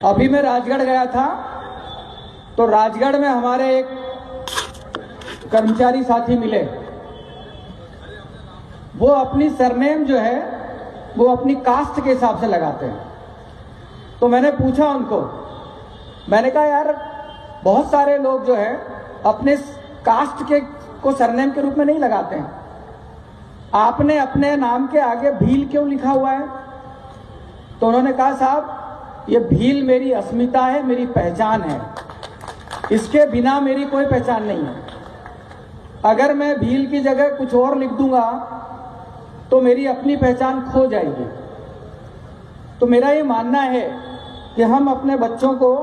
अभी मैं राजगढ़ गया था तो राजगढ़ में हमारे एक कर्मचारी साथी मिले। वो अपनी सरनेम जो है वो अपनी कास्ट के हिसाब से लगाते हैं। तो मैंने पूछा उनको, मैंने कहा यार बहुत सारे लोग जो है अपने कास्ट के को सरनेम के रूप में नहीं लगाते हैं, आपने अपने नाम के आगे भील क्यों लिखा हुआ है? तो उन्होंने कहा साहब ये भील मेरी अस्मिता है, मेरी पहचान है, इसके बिना मेरी कोई पहचान नहीं है। अगर मैं भील की जगह कुछ और लिख दूंगा तो मेरी अपनी पहचान खो जाएगी। तो मेरा ये मानना है कि हम अपने बच्चों को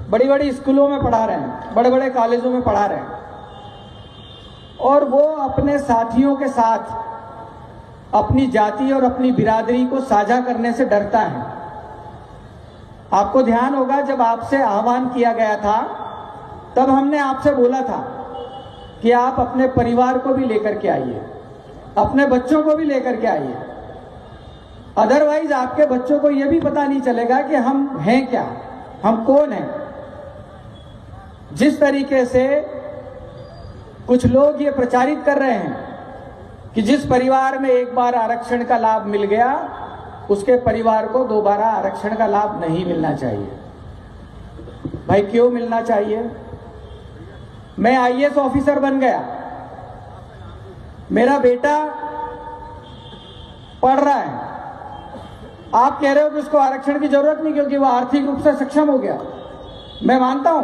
बड़ी बड़ी स्कूलों में पढ़ा रहे हैं, बड़े बड़े कॉलेजों में पढ़ा रहे हैं, और वो अपने साथियों के साथ अपनी जाति और अपनी बिरादरी को साझा करने से डरता है। आपको ध्यान होगा जब आपसे आह्वान किया गया था तब हमने आपसे बोला था कि आप अपने परिवार को भी लेकर के आइए, अपने बच्चों को भी लेकर के आइए। अदरवाइज आपके बच्चों को यह भी पता नहीं चलेगा कि हम हैं क्या, हम कौन हैं। जिस तरीके से कुछ लोग ये प्रचारित कर रहे हैं कि जिस परिवार में एक बार आरक्षण का लाभ मिल गया उसके परिवार को दोबारा आरक्षण का लाभ नहीं मिलना चाहिए। भाई क्यों मिलना चाहिए? मैं आईएएस ऑफिसर बन गया, मेरा बेटा पढ़ रहा है, आप कह रहे हो कि उसको आरक्षण की जरूरत नहीं क्योंकि वो आर्थिक रूप से सक्षम हो गया। मैं मानता हूं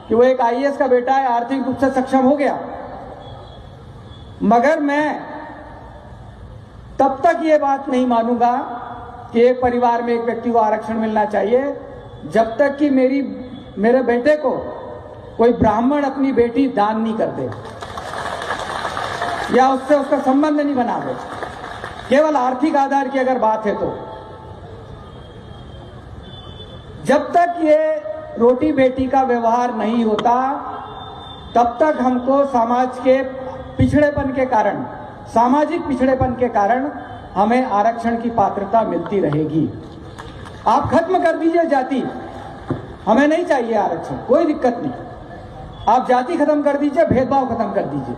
कि वो एक आईएएस का बेटा है, आर्थिक रूप से सक्षम हो गया, मगर मैं तब तक ये बात नहीं मानूंगा कि एक परिवार में एक व्यक्ति को आरक्षण मिलना चाहिए जब तक कि मेरे बेटे को कोई ब्राह्मण अपनी बेटी दान नहीं कर दे या उससे उसका संबंध नहीं बना दे। केवल आर्थिक आधार की अगर बात है तो जब तक ये रोटी बेटी का व्यवहार नहीं होता तब तक हमको समाज के पिछड़ेपन के कारण, सामाजिक पिछड़ेपन के कारण हमें आरक्षण की पात्रता मिलती रहेगी। आप खत्म कर दीजिए जाति, हमें नहीं चाहिए आरक्षण, कोई दिक्कत नहीं। आप जाति खत्म कर दीजिए, भेदभाव खत्म कर दीजिए।